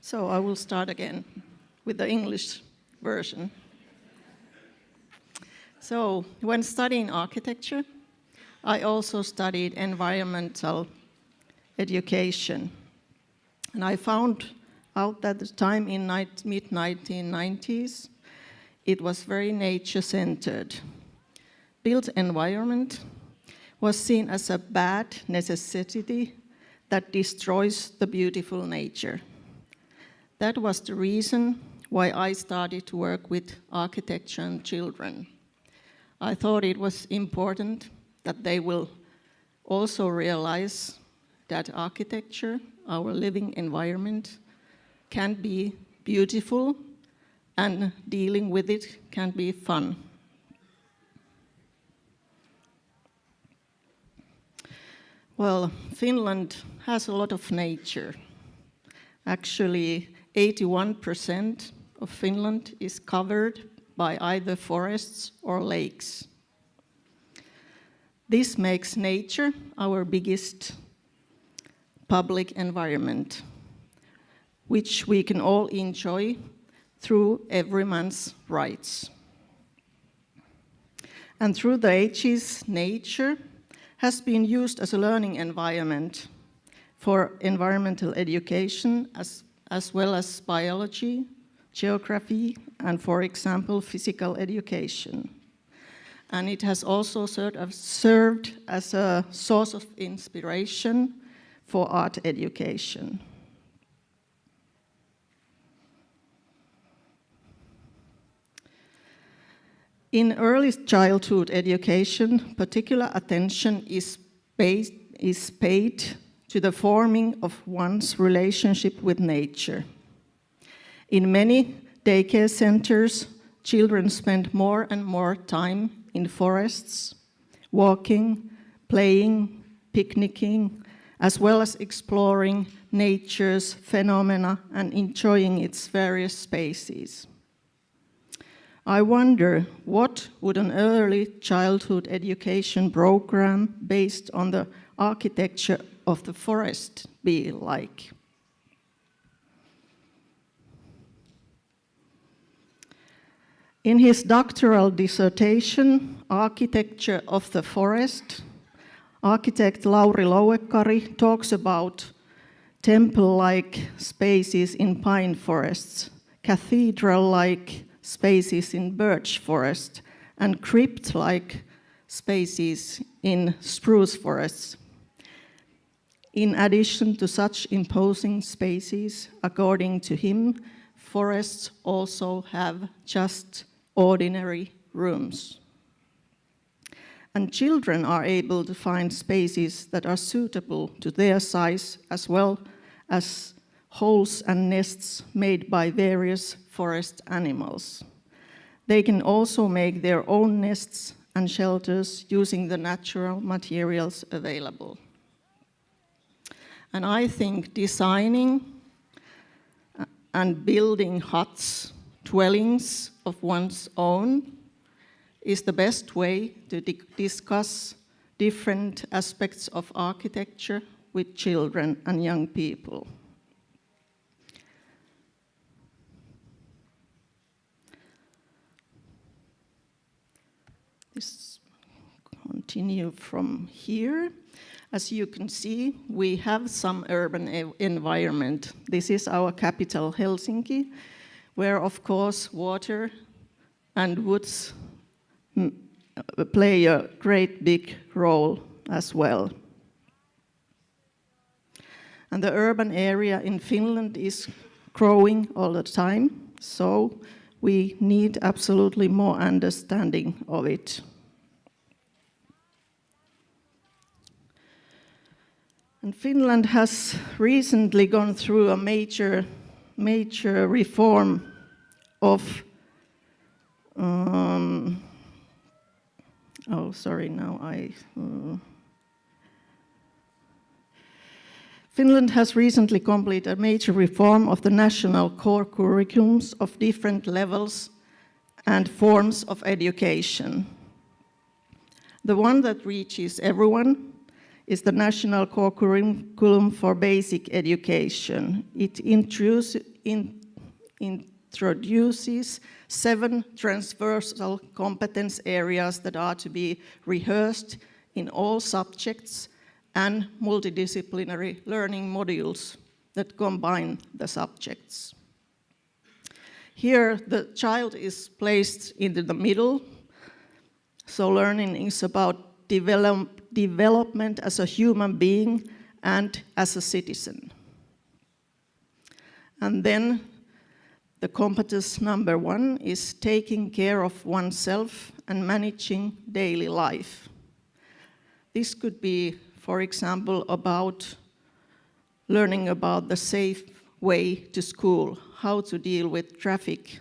So I will start again with the English version. So when studying architecture, I also studied environmental education. And I found out that the time in mid-1990s, it was very nature-centered. Built environment was seen as a bad necessity that destroys the beautiful nature. That was the reason why I started to work with architecture and children. I thought it was important that they will also realize that architecture, our living environment, can be beautiful and dealing with it can be fun. Well, Finland has a lot of nature. Actually, 81% of Finland is covered by either forests or lakes. This makes nature our biggest public environment, which we can all enjoy through every man's rights. And through the ages, nature has been used as a learning environment for environmental education as well as biology, geography, and, for example, physical education. And it has also served as a source of inspiration for art education. In early childhood education, particular attention is paid to the forming of one's relationship with nature. In many daycare centers, children spend more and more time in forests, walking, playing, picnicking, as well as exploring nature's phenomena and enjoying its various spaces. I wonder, what would an early childhood education program based on the architecture of the forest be like? In his doctoral dissertation, Architecture of the Forest, architect Lauri Louekari talks about temple-like spaces in pine forests, cathedral-like spaces in birch forest, and crypt-like spaces in spruce forests. In addition to such imposing spaces, according to him, forests also have just ordinary rooms. And children are able to find spaces that are suitable to their size, as well as holes and nests made by various forest animals. They can also make their own nests and shelters using the natural materials available. And I think designing and building huts, dwellings of one's own, is the best way to discuss different aspects of architecture with children and young people. Let's continue from here. As you can see, we have some urban environment. This is our capital, Helsinki, where, of course, water and woods play a great big role as well. And the urban area in Finland is growing all the time, so we need absolutely more understanding of it. And Finland has recently gone through a major reform of Finland has recently completed a major reform of the national core curriculums of different levels and forms of education. The one that reaches everyone is the National Core Curriculum for Basic Education. It introduces 7 transversal competence areas that are to be rehearsed in all subjects and multidisciplinary learning modules that combine the subjects. Here, the child is placed into the middle, so learning is about development as a human being and as a citizen. And then the competence number 1 is taking care of oneself and managing daily life. This could be, for example, about learning about the safe way to school, how to deal with traffic.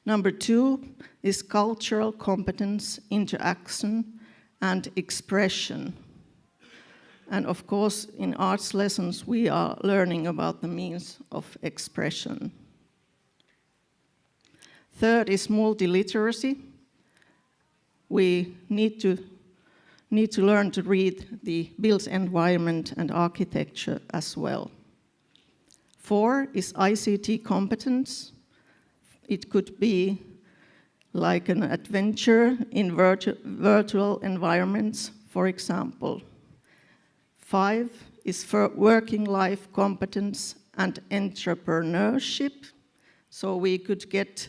Number 2 is cultural competence, interaction, and expression. And of course, in arts lessons, we are learning about the means of expression. Third is multiliteracy. We need to learn to read the built environment and architecture as well. 4 is ICT competence. It could be like an adventure in virtual environments, for example. 5 is for working life competence and entrepreneurship. So we could get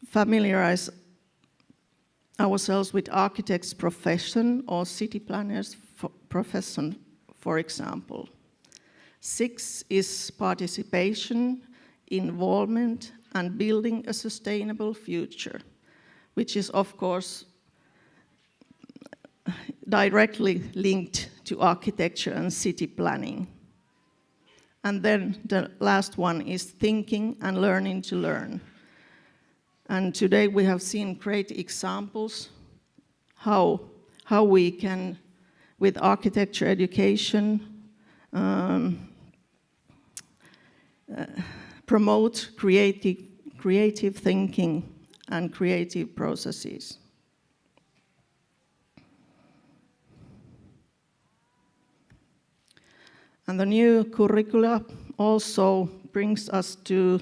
familiarize ourselves with architect's profession or city planner's profession, for example. 6 is participation, involvement, and building a sustainable future, which is, of course, directly linked to architecture and city planning. And then the last one is thinking and learning to learn. And today we have seen great examples how we can, with architecture education, promote creative thinking and creative processes. And the new curricula also brings us to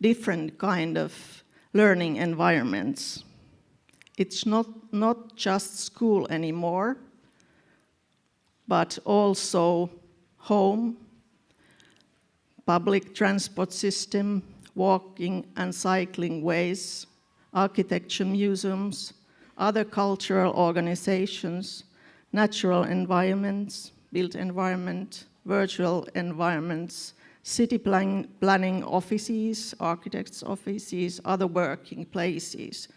different kind of learning environments. It's not just school anymore, but also home, public transport system, walking and cycling ways, architecture museums, other cultural organizations, natural environments, built environment, virtual environments, city planning offices, architects' offices, other working places,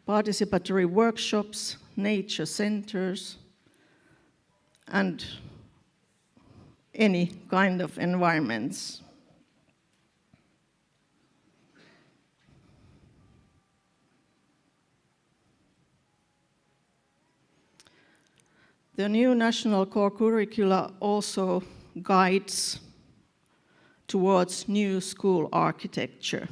participatory workshops, nature centers, and any kind of environments. The new national core curricula also guides towards new school architecture.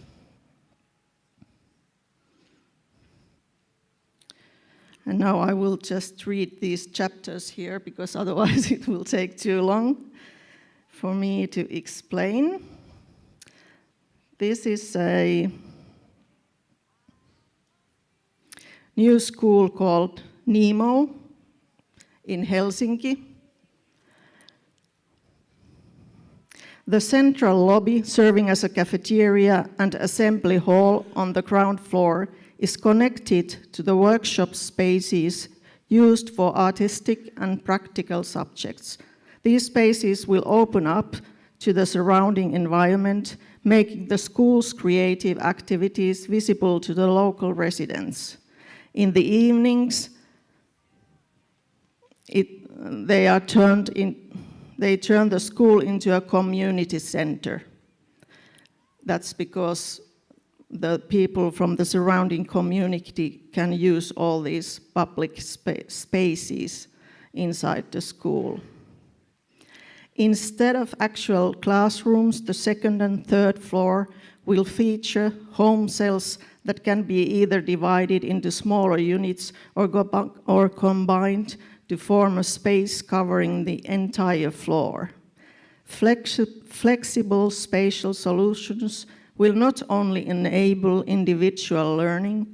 And now I will just read these chapters here because otherwise it will take too long for me to explain. This is a new school called Nemo in Helsinki. The central lobby, serving as a cafeteria and assembly hall on the ground floor, is connected to the workshop spaces used for artistic and practical subjects. These spaces will open up to the surrounding environment, making the school's creative activities visible to the local residents. In the evenings, they turn the school into a community center. That's because the people from the surrounding community can use all these public spaces inside the school. Instead of actual classrooms, the second and third floor will feature home cells that can be either divided into smaller units or combined to form a space covering the entire floor. Flexible spatial solutions will not only enable individual learning,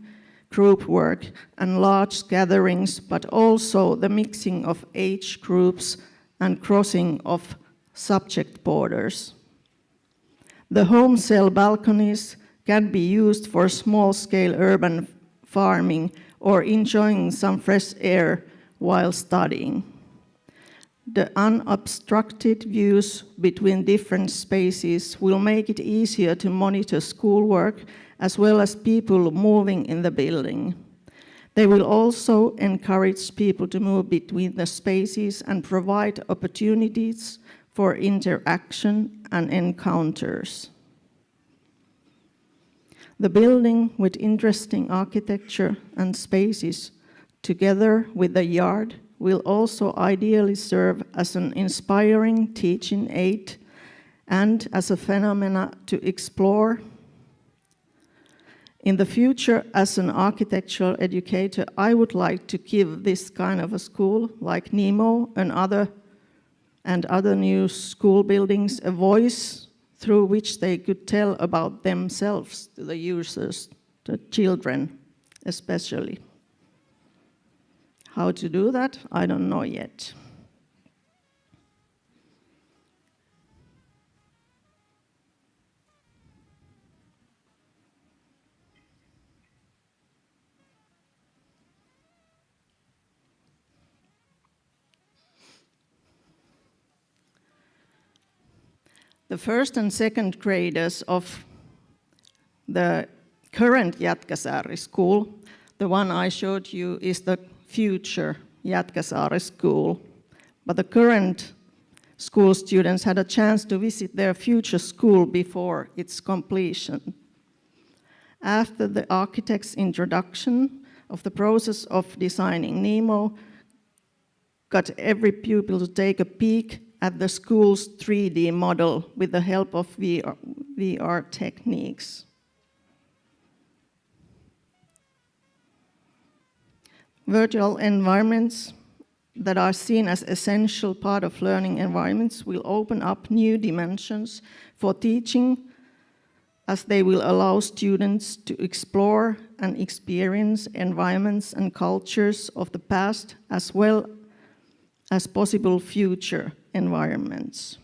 group work, and large gatherings, but also the mixing of age groups and crossing of subject borders. The home cell balconies can be used for small-scale urban farming or enjoying some fresh air while studying. The unobstructed views between different spaces will make it easier to monitor schoolwork as well as people moving in the building. They will also encourage people to move between the spaces and provide opportunities for interaction and encounters. The building with interesting architecture and spaces together with the yard will also ideally serve as an inspiring teaching aid and as a phenomena to explore. In the future, as an architectural educator, I would like to give this kind of a school, like Nemo and other new school buildings, a voice through which they could tell about themselves to the users, the children especially. How to do that, I don't know yet. The first and second graders of the current Jätkäsaari school, the one I showed you is the future Jätkäsaari school, but the current school students had a chance to visit their future school before its completion. After the architect's introduction of the process of designing Nemo got every pupil to take a peek at the school's 3D model with the help of VR techniques. Virtual environments that are seen as essential part of learning environments will open up new dimensions for teaching, as they will allow students to explore and experience environments and cultures of the past as well as possible future environments.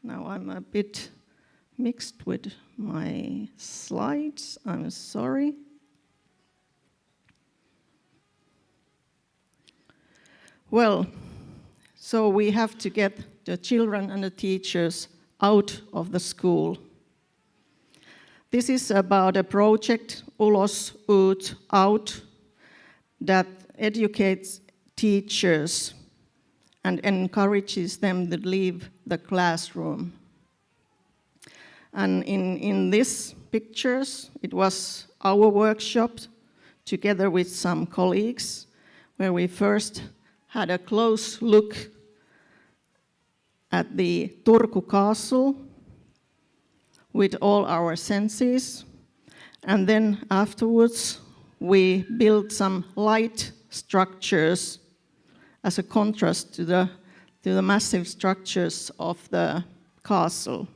Now I'm a bit mixed with my slides, I'm sorry. Well, so we have to get the children and the teachers out of the school. This is about a project, Ulos, Ut, Out, that educates teachers and encourages them to leave the classroom. And in these pictures, it was our workshop together with some colleagues, where we first had a close look at the Turku Castle with all our senses. And then afterwards, we built some light structures as a contrast to the massive structures of the castle.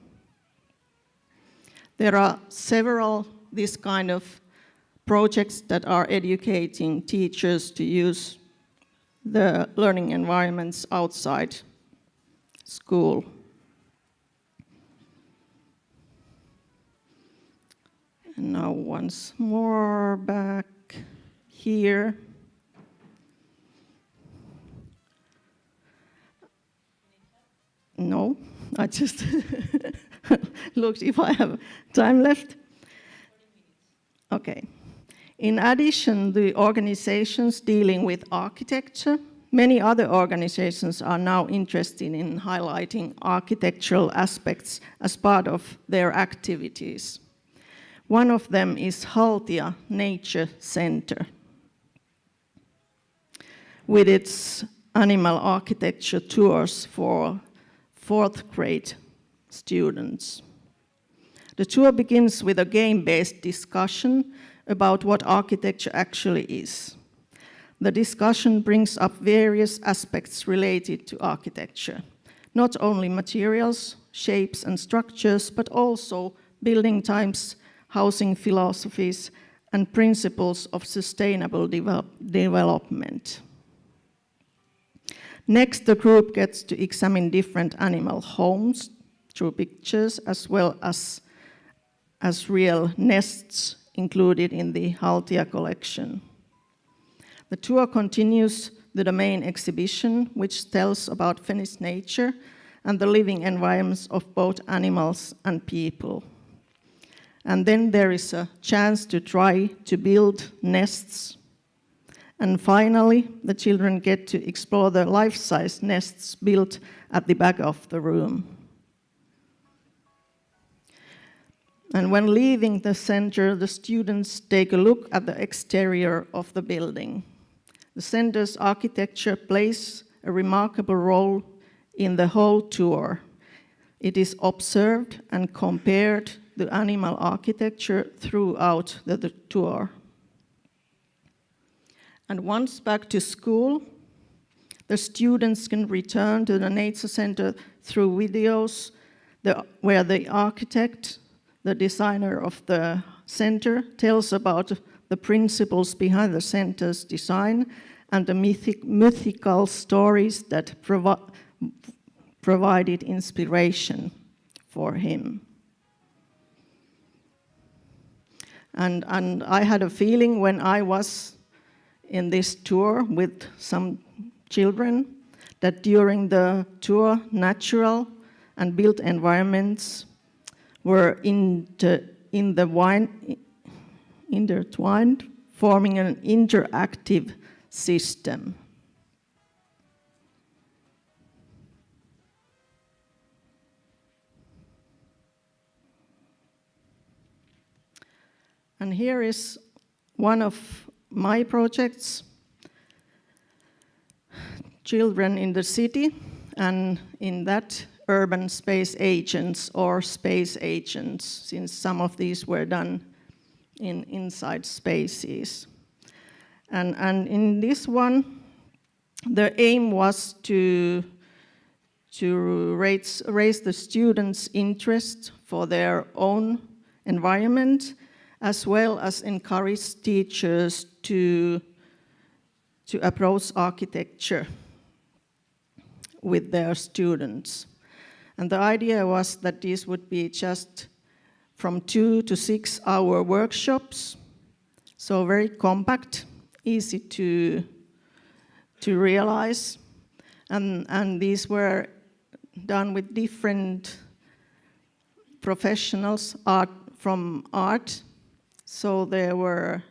There are several these kind of projects that are educating teachers to use the learning environments outside school. And now once more back here. No, I just looked if I have time left. Okay. In addition, the organizations dealing with architecture, many other organizations are now interested in highlighting architectural aspects as part of their activities. One of them is Haltia Nature Center, with its animal architecture tours for 4th grade students. The tour begins with a game-based discussion about what architecture actually is. The discussion brings up various aspects related to architecture, not only materials, shapes and structures, but also building types, housing philosophies, and principles of sustainable development. Next, the group gets to examine different animal homes through pictures, as well as real nests included in the Haltia collection. The tour continues to the main exhibition, which tells about Finnish nature and the living environments of both animals and people. And then there is a chance to try to build nests. And finally, the children get to explore the life-size nests built at the back of the room. And when leaving the center, the students take a look at the exterior of the building. The center's architecture plays a remarkable role in the whole tour. It is observed and compared to animal architecture throughout the tour. And once back to school, the students can return to the nature center through videos where the architect, the designer of the center, tells about the principles behind the center's design and the mythical stories that provided inspiration for him. And I had a feeling when I was in this tour with some children that during the tour, natural and built environments were intertwined, forming an interactive system. And here is one of my projects, Children in the City, and in that urban space agents or space agents, since some of these were done inside spaces. And in this one, the aim was to raise the students' interest for their own environment, as well as encourage teachers to approach architecture with their students. And the idea was that these would be just from 2 to 6 hour workshops, so very compact, easy to realize. And these were done with different professionals from art. So there were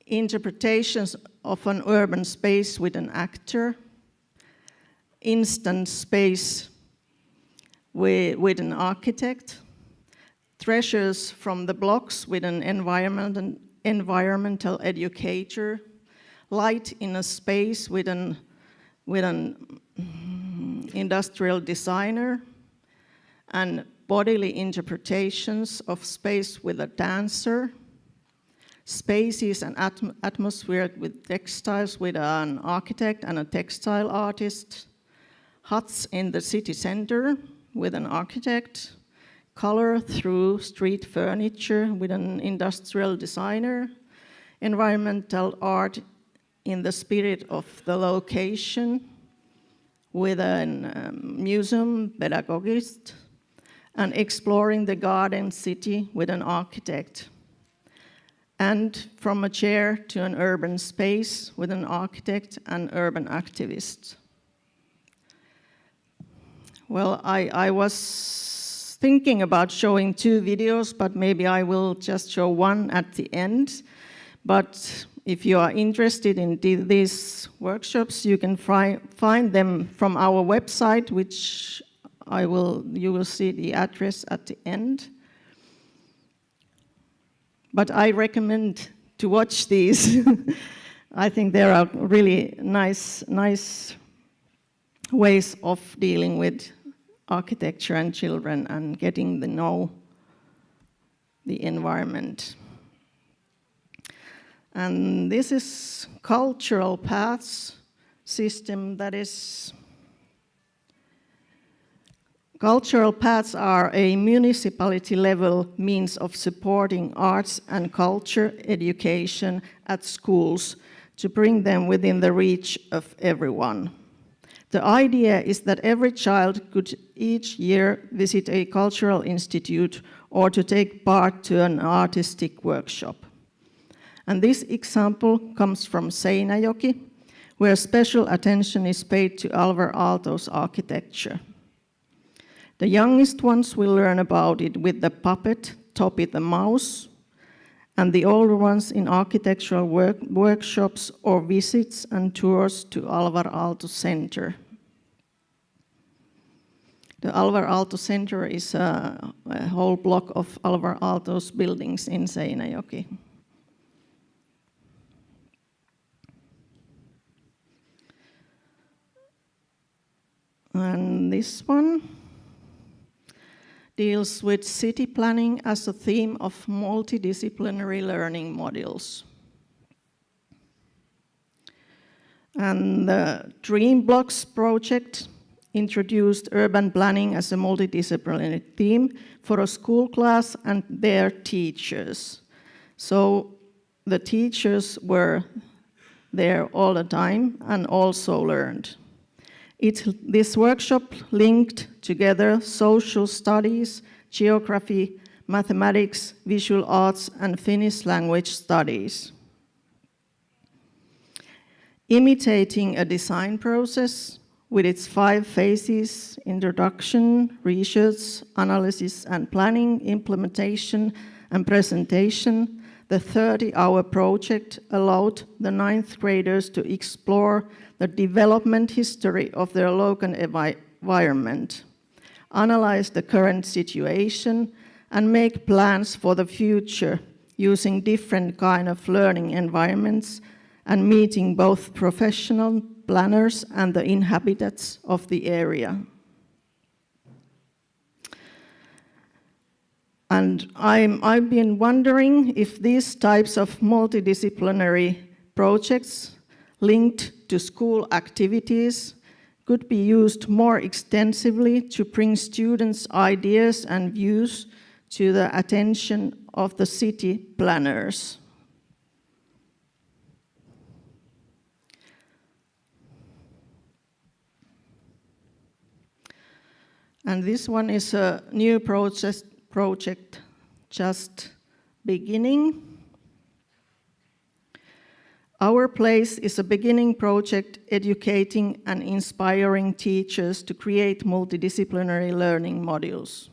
interpretations of an urban space with an actor, instant space with an architect, treasures from the blocks with an environmental educator, light in a space with an industrial designer, and bodily interpretations of space with a dancer, spaces and atmosphere with textiles with an architect and a textile artist, huts in the city center with an architect, color through street furniture with an industrial designer, environmental art in the spirit of the location with a museum pedagogist, and exploring the garden city with an architect, and from a chair to an urban space with an architect and urban activist. Well, I was thinking about showing 2 videos, but maybe I will just show one at the end. But if you are interested in these workshops, you can find them from our website, which you will see the address at the end. But I recommend to watch these. I think there are really nice ways of dealing with architecture and children and getting to know the environment. And this is cultural paths system that is. Cultural paths are a municipality level means of supporting arts and culture education at schools to bring them within the reach of everyone. The idea is that every child could each year visit a cultural institute or to take part to an artistic workshop. And this example comes from Seinäjoki, where special attention is paid to Alvar Aalto's architecture. The youngest ones will learn about it with the puppet, Topi the mouse, and the older ones in architectural workshops or visits and tours to Alvar Aalto Centro. The Alvar Aalto Centro is a whole block of Alvar Aalto's buildings in Seinäjoki. And this one deals with city planning as a theme of multidisciplinary learning modules. And the Dream Blocks project introduced urban planning as a multidisciplinary theme for a school class and their teachers. So the teachers were there all the time and also learned. This workshop linked together social studies, geography, mathematics, visual arts, and Finnish language studies. Imitating a design process with its 5 phases: introduction, research, analysis and planning, implementation, and presentation, the 30-hour project allowed the 9th graders to explore the development history of their local environment, analyze the current situation, and make plans for the future using different kind of learning environments and meeting both professional planners and the inhabitants of the area. And I've been wondering if these types of multidisciplinary projects linked to school activities could be used more extensively to bring students' ideas and views to the attention of the city planners. And this one is a new project just beginning. Our Place is a beginning project educating and inspiring teachers to create multidisciplinary learning modules.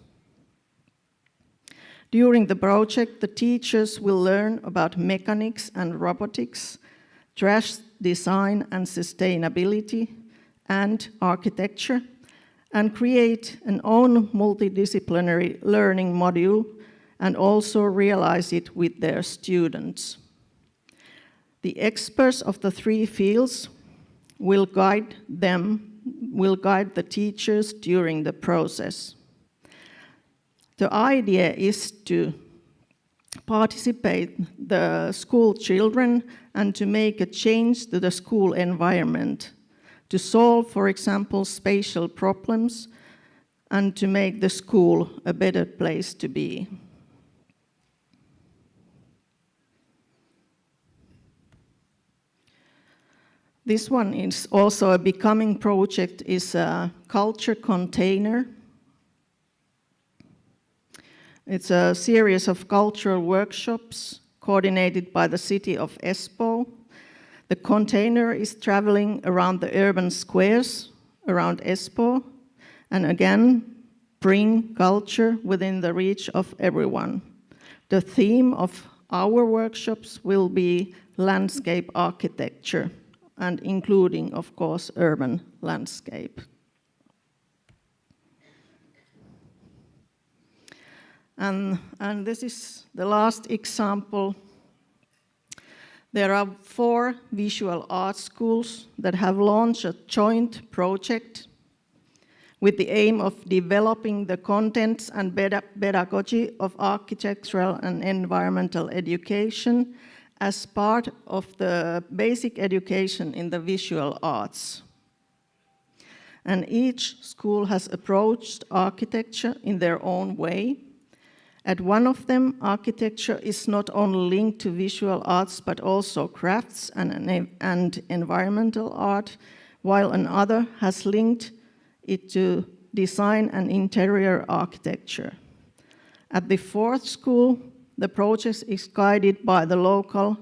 During the project, the teachers will learn about mechanics and robotics, trash design and sustainability, and architecture, and create an own multidisciplinary learning module and also realize it with their students. The experts of the 3 fields will guide the teachers during the process. The idea is to participate the school children and to make a change to the school environment, to solve, for example, spatial problems, and to make the school a better place to be. This one is also a becoming project, is a culture container. It's a series of cultural workshops coordinated by the city of Espoo. The container is traveling around the urban squares around Espoo, and again, bring culture within the reach of everyone. The theme of our workshops will be landscape architecture, and including, of course, urban landscape. And this is the last example. There are 4 visual arts schools that have launched a joint project with the aim of developing the contents and pedagogy of architectural and environmental education as part of the basic education in the visual arts. And each school has approached architecture in their own way. At one of them, architecture is not only linked to visual arts, but also crafts and environmental art, while another has linked it to design and interior architecture. At the 4th school, the project is guided by the local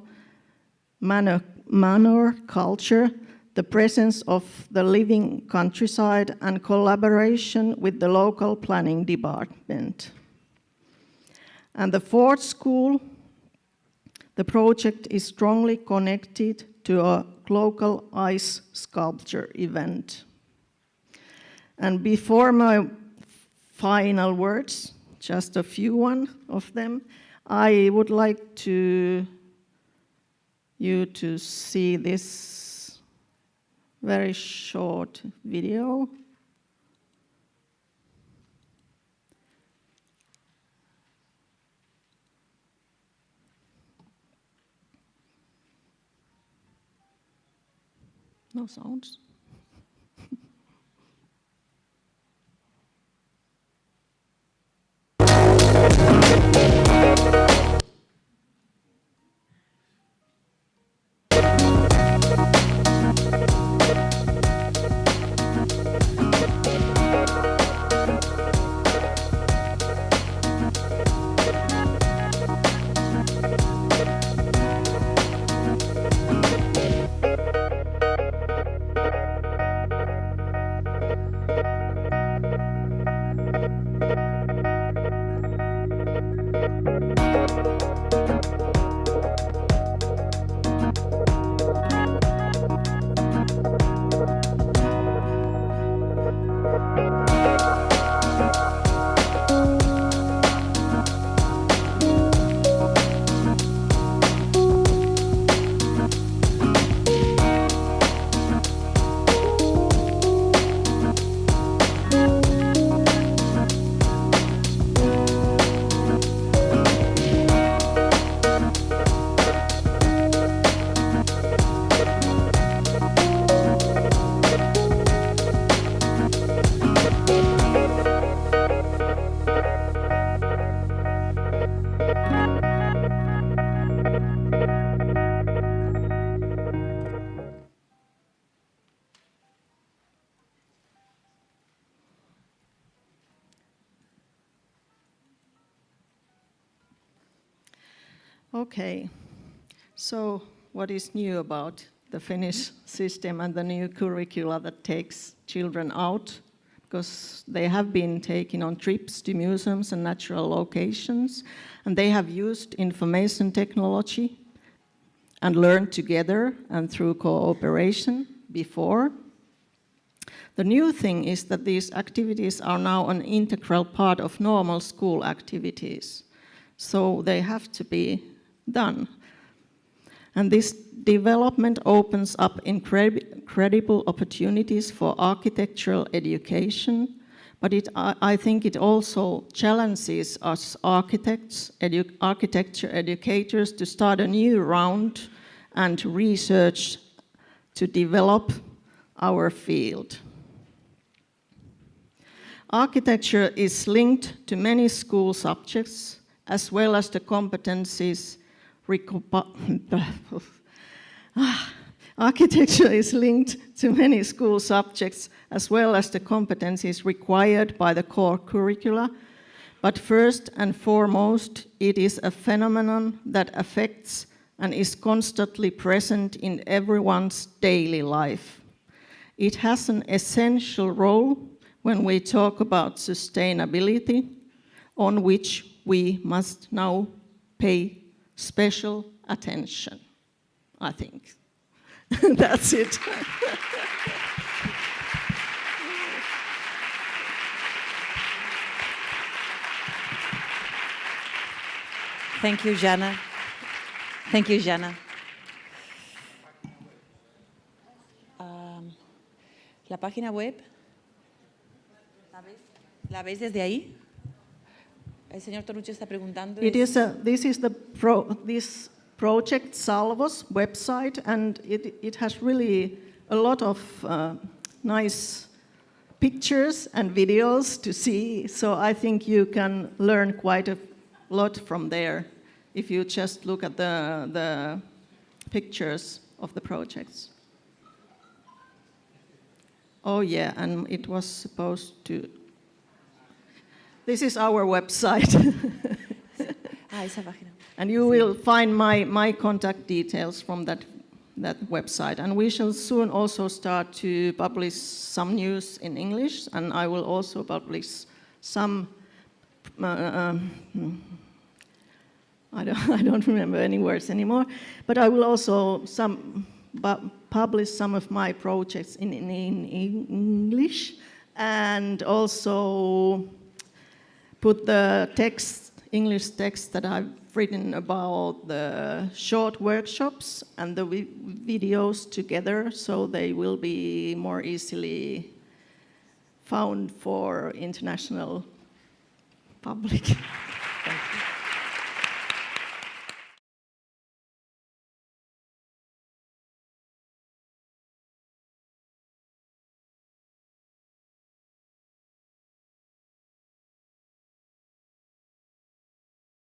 manor culture, the presence of the living countryside, and collaboration with the local planning department. And the 4th school, the project is strongly connected to a local ice sculpture event. And before my final words, just a few of them, I would like you to see this very short video. No sounds. Okay, so what is new about the Finnish system and the new curricula that takes children out? Because they have been taken on trips to museums and natural locations, and they have used information technology and learned together and through cooperation before. The new thing is that these activities are now an integral part of normal school activities, so they have to be done. And this development opens up incredible opportunities for architectural education, but I think it also challenges us architects, architecture educators to start a new round and research to develop our field. Architecture is linked to many school subjects as well as the competencies Architecture is linked to many school subjects as well as the competencies required by the core curricula, but first and foremost, it is a phenomenon that affects and is constantly present in everyone's daily life. It has an essential role when we talk about sustainability, on which we must now pay special attention, I think. That's it. Thank you, Jaana. Thank you, Jaana. La página web, ¿la veis desde ahí? El señor Tonucci está preguntando. This project Salvo's website, and it has really a lot of nice pictures and videos to see. So I think you can learn quite a lot from there if you just look at the pictures of the projects. Oh yeah, and it was supposed to. This is our website. Esa página. And you will find my contact details from that website. And we shall soon also start to publish some news in English, and I will also publish some. I don't remember any words anymore, but I will also publish some of my projects in English, and also put the English text that I've written about the short workshops and the videos together, so they will be more easily found for international public.